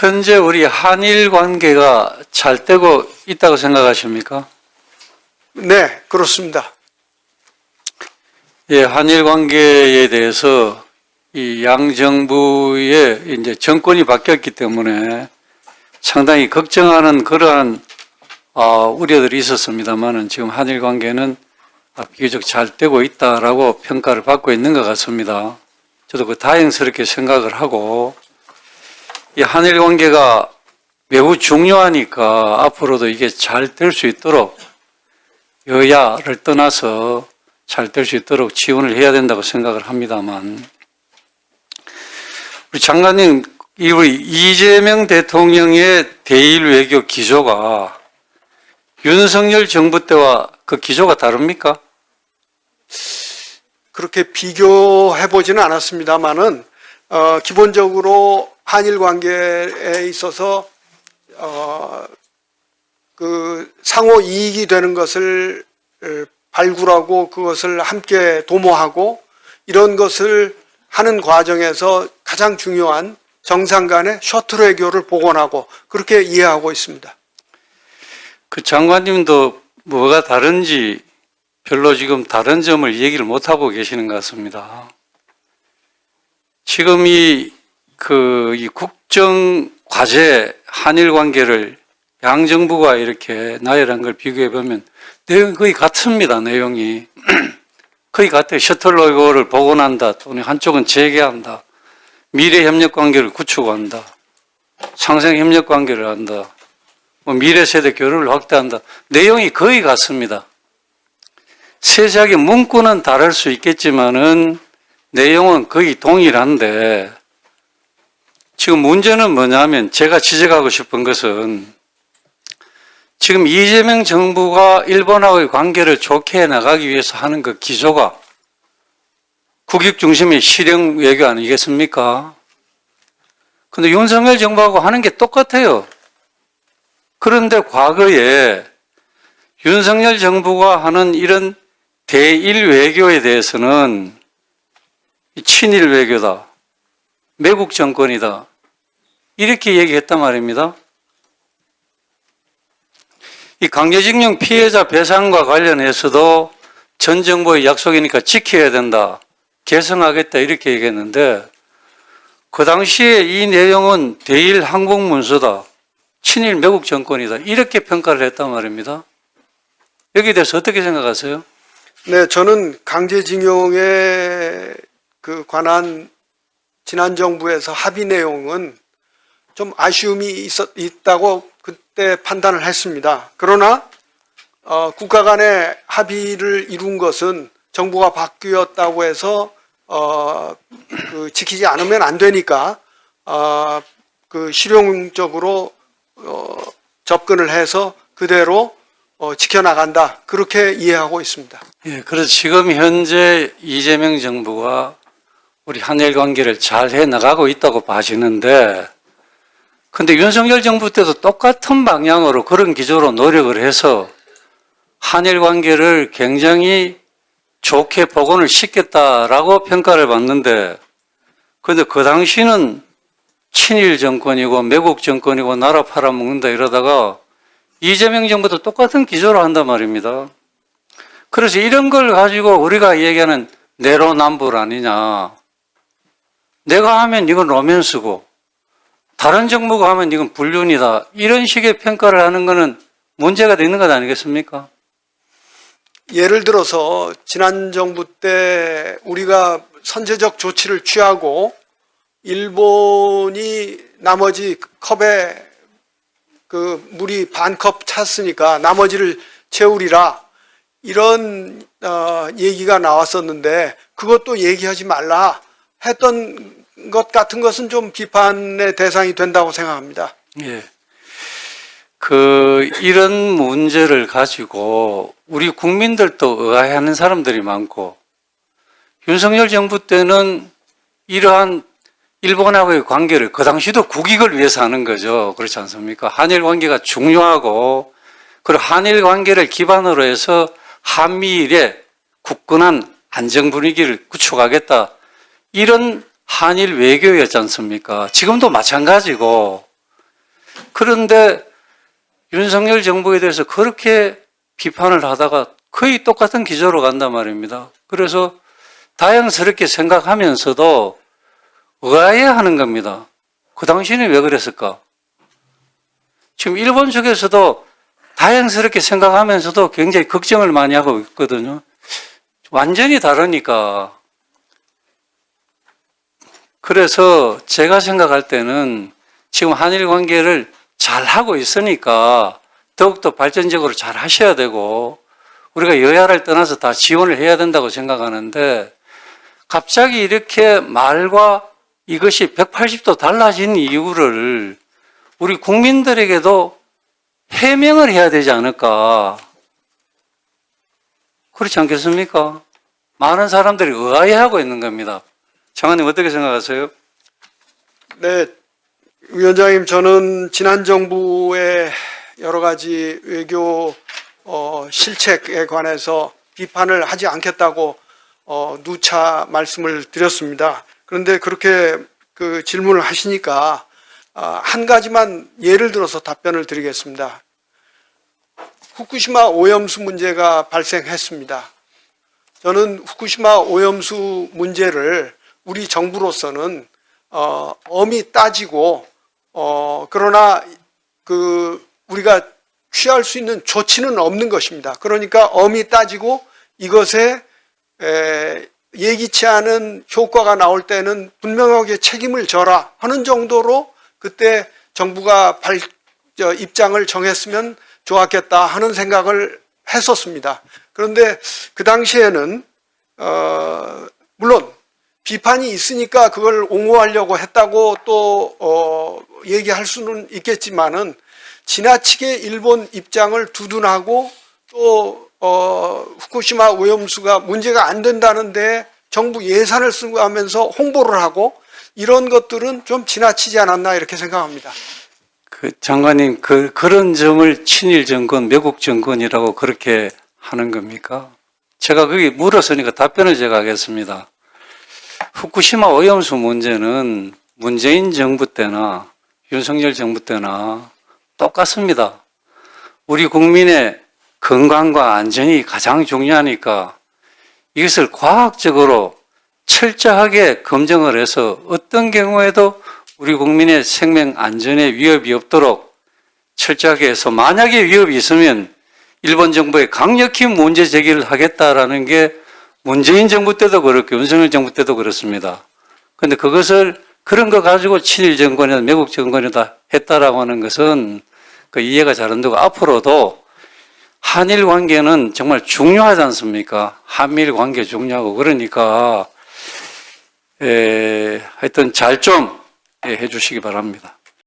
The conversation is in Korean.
현재 우리 한일 관계가 잘 되고 있다고 생각하십니까? 네, 그렇습니다. 예, 한일 관계에 대해서 이 양 정부의 이제 정권이 바뀌었기 때문에 상당히 걱정하는 그러한 우려들이 있었습니다만은 지금 한일 관계는 비교적 잘 되고 있다라고 평가를 받고 있는 것 같습니다. 저도 그 다행스럽게 생각을 하고 이 한일 관계가 매우 중요하니까 앞으로도 이게 잘 될 수 있도록 여야를 떠나서 잘 될 수 있도록 지원을 해야 된다고 생각을 합니다만 우리 장관님, 우리 이재명 대통령의 대일 외교 기조가 윤석열 정부 때와 그 기조가 다릅니까? 그렇게 비교해보지는 않았습니다만은, 기본적으로 한일 관계에 있어서, 그 상호 이익이 되는 것을 발굴하고 그것을 함께 도모하고 이런 것을 하는 과정에서 가장 중요한 정상 간의 셔틀 외교를 복원하고 그렇게 이해하고 있습니다. 그 장관님도 뭐가 다른지 별로 지금 다른 점을 얘기를 못하고 계시는 것 같습니다. 지금 이 국정 과제 한일 관계를 양 정부가 이렇게 나열한 걸 비교해 보면 내용이 거의 같습니다. 내용이 거의 같아요. 셔틀 외교를 복원한다. 또는 한쪽은 재개한다. 미래 협력 관계를 구축한다. 상생 협력 관계를 한다. 미래 세대 교류를 확대한다. 내용이 거의 같습니다. 세세하게 문구는 다를 수 있겠지만은 내용은 거의 동일한데 지금 문제는 뭐냐면 제가 지적하고 싶은 것은 지금 이재명 정부가 일본하고의 관계를 좋게 나가기 위해서 하는 그 기조가 국익 중심의 실형 외교 아니겠습니까? 근데 윤석열 정부하고 하는 게 똑같아요. 그런데 과거에 윤석열 정부가 하는 이런 대일 외교에 대해서는 친일 외교다, 매국 정권이다 이렇게 얘기했단 말입니다. 이 강제징용 피해자 배상과 관련해서도 전 정부의 약속이니까 지켜야 된다, 개성하겠다 이렇게 얘기했는데 그 당시에 이 내용은 대일 항복문서다, 친일 매국 정권이다 이렇게 평가를 했단 말입니다. 여기에 대해서 어떻게 생각하세요? 네, 저는 강제징용에 관한 지난 정부에서 합의 내용은 좀 아쉬움이 있다고 그때 판단을 했습니다. 그러나 국가 간의 합의를 이룬 것은 정부가 바뀌었다고 해서 지키지 않으면 안 되니까 실용적으로 접근을 해서 그대로 지켜나간다 그렇게 이해하고 있습니다. 예, 그래서 지금 현재 이재명 정부가 우리 한일 관계를 잘 해나가고 있다고 봐지는데 근데 윤석열 정부 때도 똑같은 방향으로 그런 기조로 노력을 해서 한일 관계를 굉장히 좋게 복원을 시켰다라고 평가를 받는데 근데 그 당시는 친일 정권이고 매국 정권이고 나라 팔아먹는다 이러다가 이재명 정부도 똑같은 기조로 한단 말입니다. 그래서 이런 걸 가지고 우리가 얘기하는 내로남불 아니냐. 내가 하면 이건 로맨스고 다른 정부가 하면 이건 불륜이다. 이런 식의 평가를 하는 것은 문제가 되는 것 아니겠습니까? 예를 들어서 지난 정부 때 우리가 선제적 조치를 취하고 일본이 나머지 컵에 물이 반 컵 찼으니까 나머지를 채우리라 이런 얘기가 나왔었는데 그것도 얘기하지 말라 했던 것 같은 것은 좀 비판의 대상이 된다고 생각합니다. 예. 이런 문제를 가지고 우리 국민들도 의아해하는 사람들이 많고 윤석열 정부 때는 이러한 일본하고의 관계를 그 당시도 국익을 위해서 하는 거죠. 그렇지 않습니까? 한일 관계가 중요하고 그리고 한일 관계를 기반으로 해서 한미일의 굳건한 안정 분위기를 구축하겠다. 이런 한일 외교였지 않습니까? 지금도 마찬가지고 그런데 윤석열 정부에 대해서 그렇게 비판을 하다가 거의 똑같은 기조로 간단 말입니다. 그래서 다양스럽게 생각하면서도 의아해하는 겁니다. 그 당시에는 왜 그랬을까? 지금 일본 쪽에서도 다양스럽게 생각하면서도 굉장히 걱정을 많이 하고 있거든요. 완전히 다르니까. 그래서 제가 생각할 때는 지금 한일 관계를 잘 하고 있으니까 더욱더 발전적으로 잘 하셔야 되고 우리가 여야를 떠나서 다 지원을 해야 된다고 생각하는데 갑자기 이렇게 말과 이것이 180도 달라진 이유를 우리 국민들에게도 해명을 해야 되지 않을까. 그렇지 않겠습니까? 많은 사람들이 의아해하고 있는 겁니다. 장관님 어떻게 생각하세요? 네, 위원장님, 저는 지난 정부의 여러 가지 외교 실책에 관해서 비판을 하지 않겠다고 누차 말씀을 드렸습니다. 그런데 그렇게 그 질문을 하시니까 한 가지만 예를 들어서 답변을 드리겠습니다. 후쿠시마 오염수 문제가 발생했습니다. 저는 후쿠시마 오염수 문제를 우리 정부로서는 엄히 따지고 그러나 그 우리가 취할 수 있는 조치는 없는 것입니다. 그러니까 엄히 따지고 이것에 예기치 않은 효과가 나올 때는 분명하게 책임을 져라 하는 정도로 그때 정부가 입장을 정했으면 좋았겠다 하는 생각을 했었습니다. 그런데 그 당시에는 물론 비판이 있으니까 그걸 옹호하려고 했다고 또 얘기할 수는 있겠지만은 지나치게 일본 입장을 두둔하고 또 후쿠시마 오염수가 문제가 안 된다는데 정부 예산을 쓰고 하면서 홍보를 하고 이런 것들은 좀 지나치지 않았나 이렇게 생각합니다. 그 장관님 그런 점을 친일 정권, 매국 정권이라고 그렇게 하는 겁니까? 제가 거기 물었으니까 답변을 제가 하겠습니다. 후쿠시마 오염수 문제는 문재인 정부 때나 윤석열 정부 때나 똑같습니다. 우리 국민의 건강과 안전이 가장 중요하니까 이것을 과학적으로 철저하게 검증을 해서 어떤 경우에도 우리 국민의 생명 안전에 위협이 없도록 철저하게 해서 만약에 위협이 있으면 일본 정부에 강력히 문제 제기를 하겠다라는 게 문재인 정부 때도 그렇고 윤석열 정부 때도 그렇습니다. 그런데 그것을 그런 거 가지고 친일 정권이나 매국 정권이다 했다라고 하는 것은 그 이해가 잘 안 되고 앞으로도 한일 관계는 정말 중요하지 않습니까? 한미일 관계 중요하고 그러니까 하여튼 잘 좀 해주시기 바랍니다.